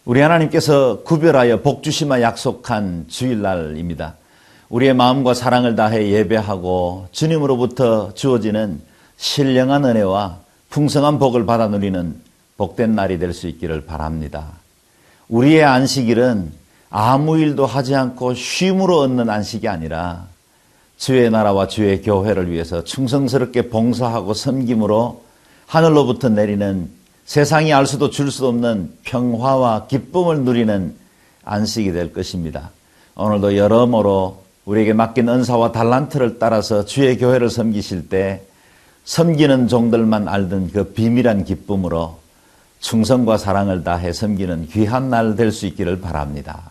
우리 하나님께서 구별하여 복 주시마 약속한 주일날입니다. 우리의 마음과 사랑을 다해 예배하고 주님으로부터 주어지는 신령한 은혜와 풍성한 복을 받아 누리는 복된 날이 될 수 있기를 바랍니다. 우리의 안식일은 아무 일도 하지 않고 쉼으로 얻는 안식이 아니라 주의 나라와 주의 교회를 위해서 충성스럽게 봉사하고 섬김으로 하늘로부터 내리는 세상이 알 수도 줄 수도 없는 평화와 기쁨을 누리는 안식이 될 것입니다. 오늘도 여러모로 우리에게 맡긴 은사와 달란트를 따라서 주의 교회를 섬기실 때 섬기는 종들만 알던 그 비밀한 기쁨으로 충성과 사랑을 다해 섬기는 귀한 날 될 수 있기를 바랍니다.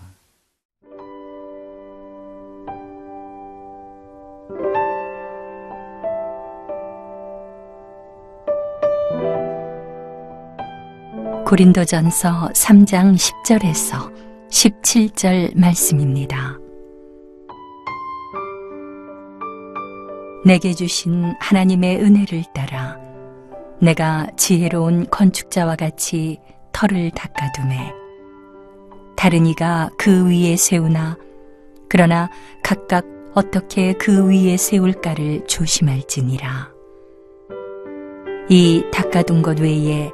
고린도전서 3장 10절에서 17절 말씀입니다. 내게 주신 하나님의 은혜를 따라 내가 지혜로운 건축자와 같이 터를 닦아두매 다른 이가 그 위에 세우나 그러나 각각 어떻게 그 위에 세울까를 조심할지니라. 이 닦아둔 것 외에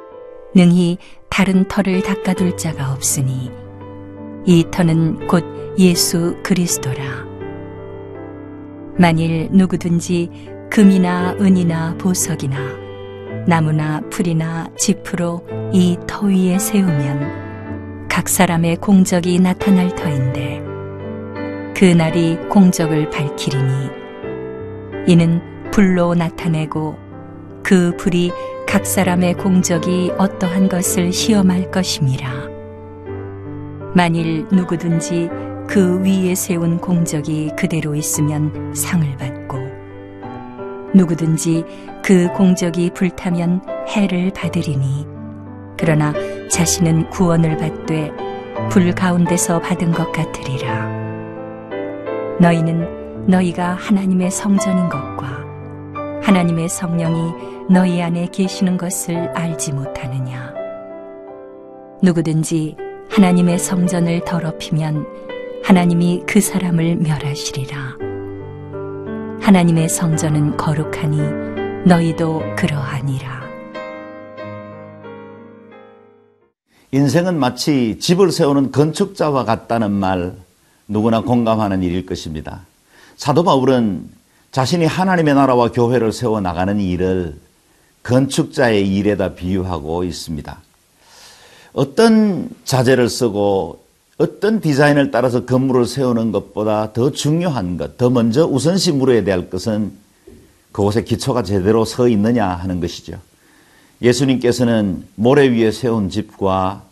능히 다른 터를 닦아둘 자가 없으니 이 터는 곧 예수 그리스도라. 만일 누구든지 금이나 은이나 보석이나 나무나 풀이나 짚으로 이 터 위에 세우면 각 사람의 공적이 나타날 터인데 그 날이 공적을 밝히리니 이는 불로 나타내고 그 불이 각 사람의 공적이 어떠한 것을 시험할 것임이라. 만일 누구든지 그 위에 세운 공적이 그대로 있으면 상을 받고 누구든지 그 공적이 불타면 해를 받으리니 그러나 자신은 구원을 받되 불 가운데서 받은 것 같으리라. 너희는 너희가 하나님의 성전인 것과 하나님의 성령이 너희 안에 계시는 것을 알지 못하느냐. 누구든지 하나님의 성전을 더럽히면 하나님이 그 사람을 멸하시리라. 하나님의 성전은 거룩하니 너희도 그러하니라. 인생은 마치 집을 세우는 건축자와 같다는 말, 누구나 공감하는 일일 것입니다. 사도 바울은 자신이 하나님의 나라와 교회를 세워나가는 일을 건축자의 일에다 비유하고 있습니다. 어떤 자재를 쓰고 어떤 디자인을 따라서 건물을 세우는 것보다 더 중요한 것, 더 먼저 우선시 물어야 될 것은 그곳에 기초가 제대로 서 있느냐 하는 것이죠. 예수님께서는 모래 위에 세운 집과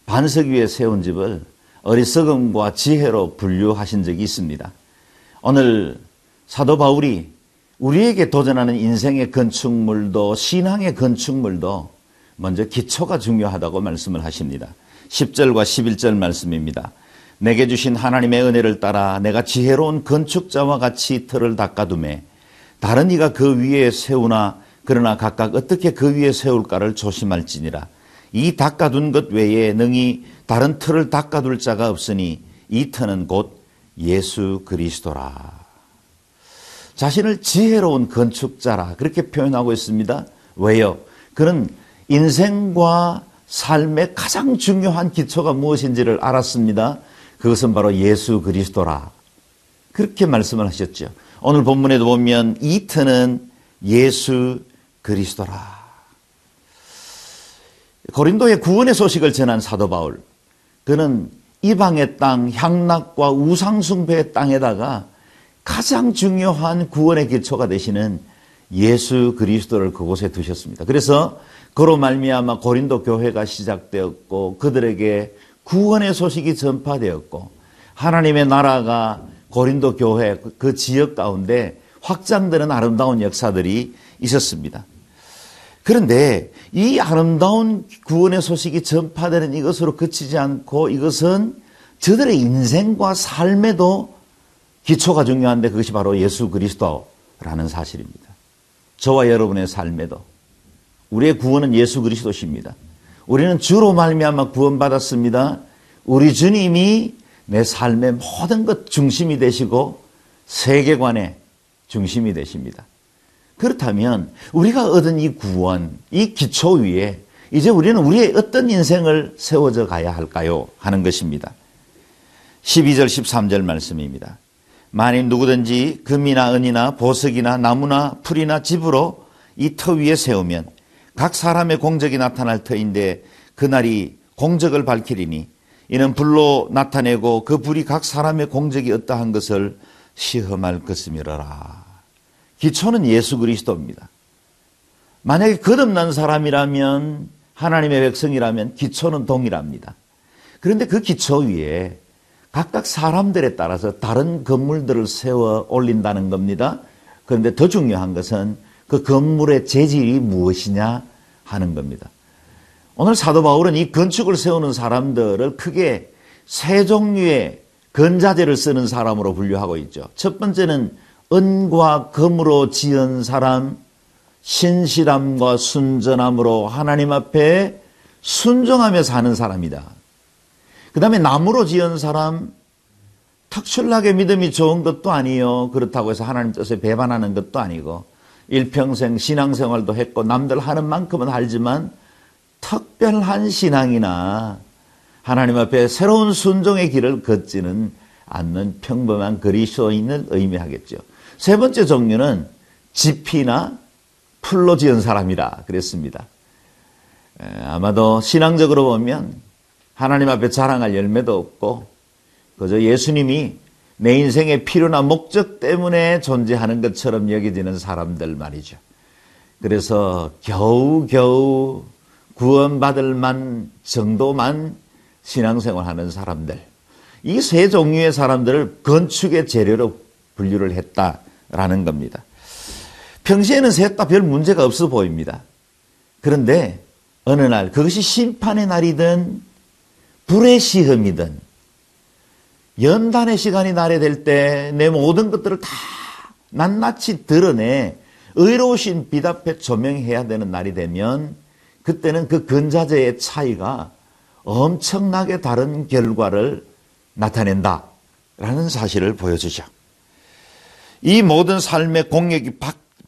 반석 위에 세운 집을 어리석음과 지혜로 분류하신 적이 있습니다. 오늘 사도 바울이 우리에게 도전하는 인생의 건축물도 신앙의 건축물도 먼저 기초가 중요하다고 말씀을 하십니다. 10절과 11절 말씀입니다. 내게 주신 하나님의 은혜를 따라 내가 지혜로운 건축자와 같이 틀을 닦아두매 다른 이가 그 위에 세우나 그러나 각각 어떻게 그 위에 세울까를 조심할지니라. 이 닦아둔 것 외에 능히 다른 틀을 닦아둘 자가 없으니 이 터는 곧 예수 그리스도라. 자신을 지혜로운 건축자라 그렇게 표현하고 있습니다. 왜요? 그는 인생과 삶의 가장 중요한 기초가 무엇인지를 알았습니다. 그것은 바로 예수 그리스도라. 그렇게 말씀을 하셨죠. 오늘 본문에도 보면 이 터는 예수 그리스도라. 고린도의 구원의 소식을 전한 사도 바울, 그는 이방의 땅, 향락과 우상숭배의 땅에다가 가장 중요한 구원의 기초가 되시는 예수 그리스도를 그곳에 두셨습니다. 그래서 그로 말미암아 고린도 교회가 시작되었고 그들에게 구원의 소식이 전파되었고 하나님의 나라가 고린도 교회 그 지역 가운데 확장되는 아름다운 역사들이 있었습니다. 그런데 이 아름다운 구원의 소식이 전파되는 이것으로 그치지 않고 이것은 저들의 인생과 삶에도 기초가 중요한데 그것이 바로 예수 그리스도라는 사실입니다. 저와 여러분의 삶에도 우리의 구원은 예수 그리스도십니다. 우리는 주로 말미암아 구원받았습니다. 우리 주님이 내 삶의 모든 것 중심이 되시고 세계관의 중심이 되십니다. 그렇다면 우리가 얻은 이 구원, 이 기초 위에 이제 우리는 우리의 어떤 인생을 세워져 가야 할까요? 하는 것입니다. 12절 13절 말씀입니다. 만일 누구든지 금이나 은이나 보석이나 나무나 풀이나 집으로 이 터 위에 세우면 각 사람의 공적이 나타날 터인데 그날이 공적을 밝히리니 이는 불로 나타내고 그 불이 각 사람의 공적이 어떠한 것을 시험할 것이미러라. 기초는 예수 그리스도입니다. 만약에 거듭난 사람이라면 하나님의 백성이라면 기초는 동일합니다. 그런데 그 기초 위에 각각 사람들에 따라서 다른 건물들을 세워 올린다는 겁니다. 그런데 더 중요한 것은 그 건물의 재질이 무엇이냐 하는 겁니다. 오늘 사도 바울은 이 건축을 세우는 사람들을 크게 세 종류의 건자재를 쓰는 사람으로 분류하고 있죠. 첫 번째는 은과 금으로 지은 사람, 신실함과 순전함으로 하나님 앞에 순종하며 사는 사람이다. 그 다음에 나무로 지은 사람, 특출나게 믿음이 좋은 것도 아니요. 그렇다고 해서 하나님 뜻에 배반하는 것도 아니고 일평생 신앙생활도 했고 남들 하는 만큼은 알지만 특별한 신앙이나 하나님 앞에 새로운 순종의 길을 걷지는 않는 평범한 그리스도인을 의미하겠죠. 세 번째 종류는 지피나 풀로 지은 사람이라 그랬습니다. 아마도 신앙적으로 보면 하나님 앞에 자랑할 열매도 없고 그저 예수님이 내 인생의 필요나 목적 때문에 존재하는 것처럼 여겨지는 사람들 말이죠. 그래서 겨우겨우 구원받을 만 정도만 신앙생활하는 사람들, 이 세 종류의 사람들을 건축의 재료로 분류를 했다라는 겁니다. 평시에는 셋 다 별 문제가 없어 보입니다. 그런데 어느 날 그것이 심판의 날이든 불의 시험이든 연단의 시간이 날이 때 내 모든 것들을 다 낱낱이 드러내 의로우신 빛 앞에 조명해야 되는 날이 되면 그때는 그 건자재의 차이가 엄청나게 다른 결과를 나타낸다라는 사실을 보여주죠. 이 모든 삶의 공력이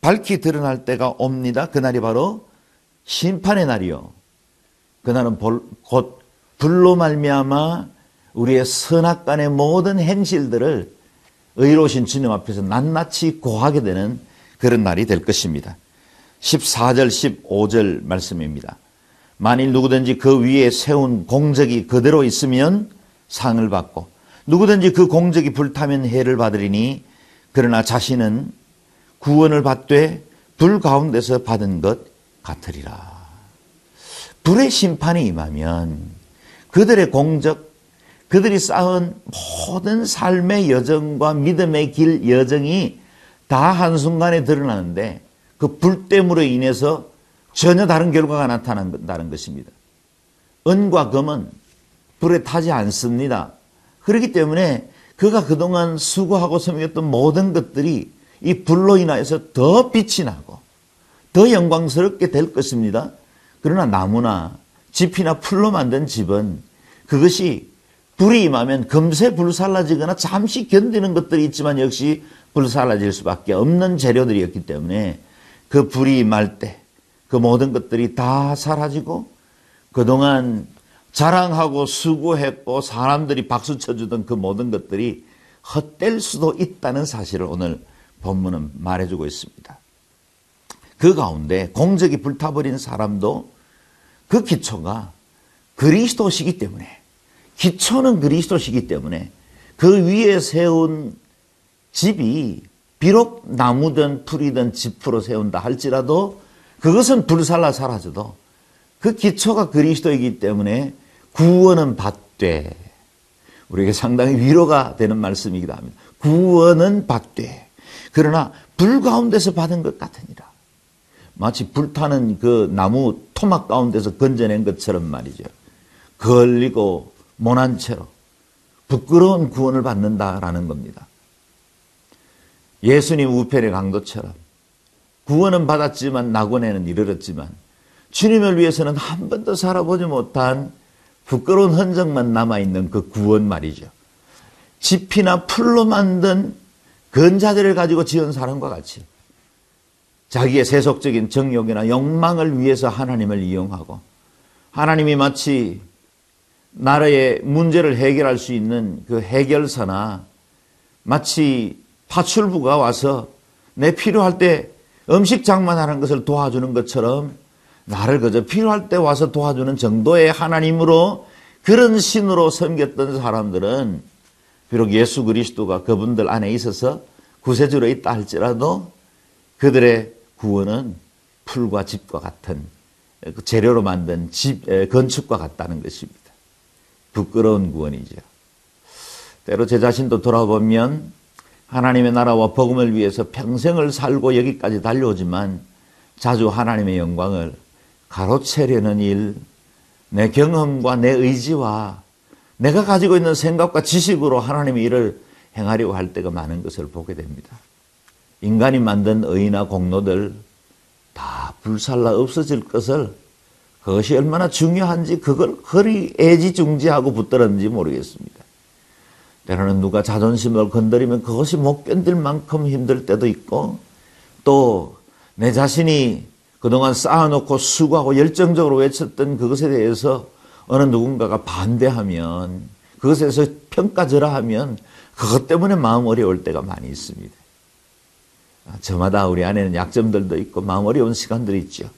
밝히 드러날 때가 옵니다. 그날이 바로 심판의 날이요. 그날은 곧 불로 말미암아 우리의 선악간의 모든 행실들을 의로우신 주님 앞에서 낱낱이 고하게 되는 그런 날이 될 것입니다. 14절 15절 말씀입니다. 만일 누구든지 그 위에 세운 공적이 그대로 있으면 상을 받고 누구든지 그 공적이 불타면 해를 받으리니 그러나 자신은 구원을 받되 불 가운데서 받은 것 같으리라. 불의 심판이 임하면 그들의 공적, 그들이 쌓은 모든 삶의 여정과 믿음의 길 여정이 다 한순간에 드러나는데 그 불때문으로 인해서 전혀 다른 결과가 나타난다는 것입니다. 은과 금은 불에 타지 않습니다. 그렇기 때문에 그가 그동안 수고하고 섬겼던 모든 것들이 이 불로 인하여서 더 빛이 나고 더 영광스럽게 될 것입니다. 그러나 나무나 집이나 풀로 만든 집은 그것이 불이 임하면 금세 불살라지거나 잠시 견디는 것들이 있지만 역시 불살라질 수밖에 없는 재료들이었기 때문에 그 불이 임할 때 그 모든 것들이 다 사라지고 그동안 자랑하고 수고했고 사람들이 박수 쳐주던 그 모든 것들이 헛될 수도 있다는 사실을 오늘 본문은 말해주고 있습니다. 그 가운데 공적이 불타버린 사람도 그 기초가 그리스도시기 때문에 기초는 그리스도시기 때문에 그 위에 세운 집이 비록 나무든 풀이든 집으로 세운다 할지라도 그것은 불살라 사라져도 그 기초가 그리스도이기 때문에 구원은 받되, 우리에게 상당히 위로가 되는 말씀이기도 합니다. 구원은 받되 그러나 불 가운데서 받은 것 같으니라. 마치 불타는 그 나무 토막 가운데서 건져낸 것처럼 말이죠. 걸리고 모난 채로 부끄러운 구원을 받는다라는 겁니다. 예수님 우편의 강도처럼 구원은 받았지만 낙원에는 이르렀지만 주님을 위해서는 한 번도 살아보지 못한 부끄러운 흔적만 남아있는 그 구원 말이죠. 지피나 풀로 만든 건자재를 가지고 지은 사람과 같이 자기의 세속적인 정욕이나 욕망을 위해서 하나님을 이용하고, 하나님이 마치 나라의 문제를 해결할 수 있는 그 해결사나 마치 파출부가 와서 내 필요할 때 음식 장만하는 것을 도와주는 것처럼 나를 그저 필요할 때 와서 도와주는 정도의 하나님으로, 그런 신으로 섬겼던 사람들은 비록 예수 그리스도가 그분들 안에 있어서 구세주로 있다 할지라도 그들의 구원은 풀과 집과 같은 재료로 만든 건축과 같다는 것입니다. 부끄러운 구원이죠. 때로 제 자신도 돌아보면 하나님의 나라와 복음을 위해서 평생을 살고 여기까지 달려오지만 자주 하나님의 영광을 가로채려는 일, 내 경험과 내 의지와 내가 가지고 있는 생각과 지식으로 하나님의 일을 행하려고 할 때가 많은 것을 보게 됩니다. 인간이 만든 의나 공로들 다 불살라 없어질 것을, 그것이 얼마나 중요한지 그걸 그리 애지중지하고 붙들었는지 모르겠습니다. 때로는 누가 자존심을 건드리면 그것이 못 견딜 만큼 힘들 때도 있고, 또 내 자신이 그동안 쌓아놓고 수고하고 열정적으로 외쳤던 그것에 대해서 어느 누군가가 반대하면, 그것에서 평가절하하면 그것 때문에 마음 어려울 때가 많이 있습니다. 저마다 우리 안에는 약점들도 있고 마음 어려운 시간들이 있죠.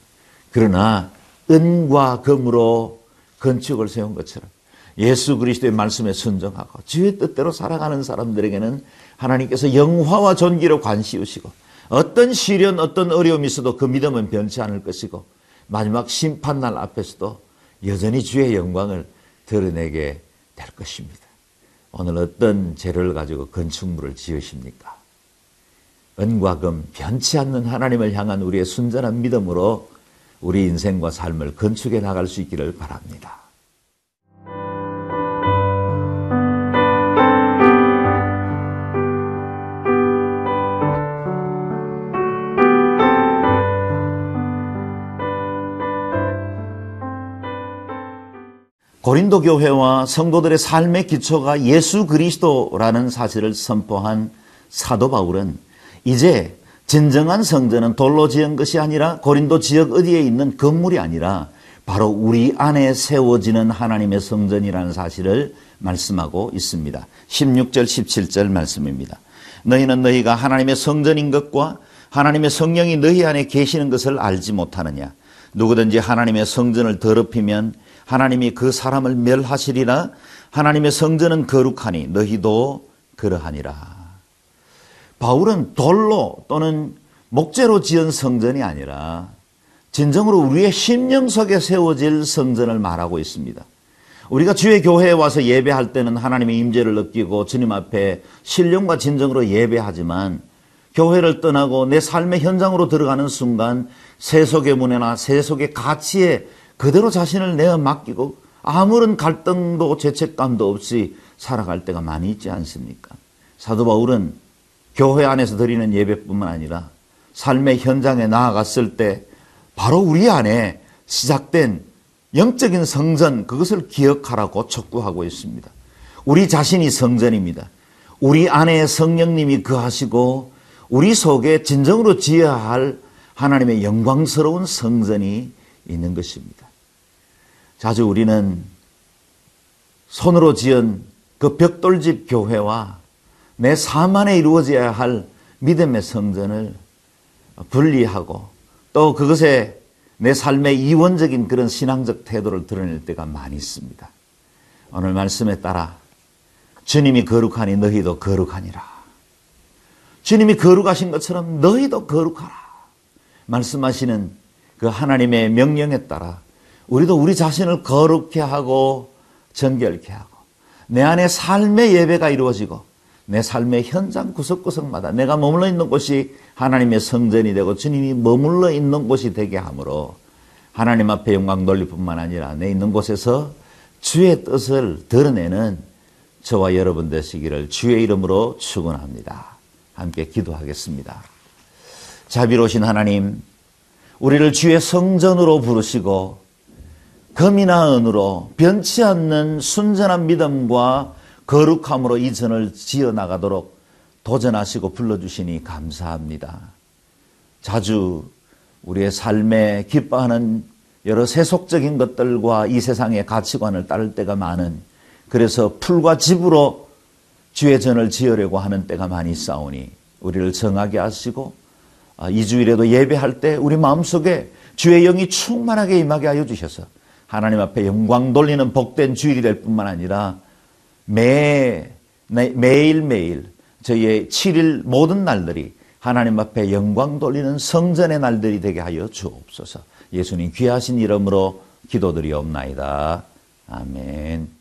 그러나 은과 금으로 건축을 세운 것처럼 예수 그리스도의 말씀에 순종하고 주의 뜻대로 살아가는 사람들에게는 하나님께서 영화와 존귀로 관시우시고, 어떤 시련, 어떤 어려움이 있어도 그 믿음은 변치 않을 것이고, 마지막 심판날 앞에서도 여전히 주의 영광을 드러내게 될 것입니다. 오늘 어떤 재료를 가지고 건축물을 지으십니까? 은과 금, 변치 않는 하나님을 향한 우리의 순전한 믿음으로 우리 인생과 삶을 건축해 나갈 수 있기를 바랍니다. 고린도 교회와 성도들의 삶의 기초가 예수 그리스도라는 사실을 선포한 사도 바울은 이제 진정한 성전은 돌로 지은 것이 아니라 고린도 지역 어디에 있는 건물이 아니라 바로 우리 안에 세워지는 하나님의 성전이라는 사실을 말씀하고 있습니다. 16절 17절 말씀입니다. 너희는 너희가 하나님의 성전인 것과 하나님의 성령이 너희 안에 계시는 것을 알지 못하느냐. 누구든지 하나님의 성전을 더럽히면 하나님이 그 사람을 멸하시리라. 하나님의 성전은 거룩하니 너희도 그러하니라. 바울은 돌로 또는 목재로 지은 성전이 아니라 진정으로 우리의 심령 속에 세워질 성전을 말하고 있습니다. 우리가 주의 교회에 와서 예배할 때는 하나님의 임재를 느끼고 주님 앞에 신령과 진정으로 예배하지만, 교회를 떠나고 내 삶의 현장으로 들어가는 순간 세속의 문화나 세속의 가치에 그대로 자신을 내어 맡기고 아무런 갈등도 죄책감도 없이 살아갈 때가 많이 있지 않습니까? 사도 바울은 교회 안에서 드리는 예배뿐만 아니라 삶의 현장에 나아갔을 때 바로 우리 안에 시작된 영적인 성전, 그것을 기억하라고 촉구하고 있습니다. 우리 자신이 성전입니다. 우리 안에 성령님이 거하시고 우리 속에 진정으로 지어야 할 하나님의 영광스러운 성전이 있는 것입니다. 자주 우리는 손으로 지은 그 벽돌집 교회와 내 삶 안에 이루어져야 할 믿음의 성전을 분리하고 또 그것에 내 삶의 이원적인 그런 신앙적 태도를 드러낼 때가 많이 있습니다. 오늘 말씀에 따라 주님이 거룩하니 너희도 거룩하니라. 주님이 거룩하신 것처럼 너희도 거룩하라. 말씀하시는 그 하나님의 명령에 따라 우리도 우리 자신을 거룩케 하고 정결케 하고 내 안에 삶의 예배가 이루어지고 내 삶의 현장 구석구석마다 내가 머물러 있는 곳이 하나님의 성전이 되고 주님이 머물러 있는 곳이 되게 하므로 하나님 앞에 영광 돌릴 뿐만 아니라 내 있는 곳에서 주의 뜻을 드러내는 저와 여러분 되시기를 주의 이름으로 축원합니다. 함께 기도하겠습니다. 자비로우신 하나님, 우리를 주의 성전으로 부르시고 금이나 은으로 변치 않는 순전한 믿음과 거룩함으로 이 전을 지어나가도록 도전하시고 불러주시니 감사합니다. 자주 우리의 삶에 기뻐하는 여러 세속적인 것들과 이 세상의 가치관을 따를 때가 많은, 그래서 풀과 집으로 주의 전을 지으려고 하는 때가 많이 있사오니 우리를 정하게 하시고 이 주일에도 예배할 때 우리 마음속에 주의 영이 충만하게 임하게 하여 주셔서 하나님 앞에 영광 돌리는 복된 주일이 될 뿐만 아니라 매일매일 저희의 7일 모든 날들이 하나님 앞에 영광 돌리는 성전의 날들이 되게 하여 주옵소서. 예수님 귀하신 이름으로 기도드리옵나이다. 아멘.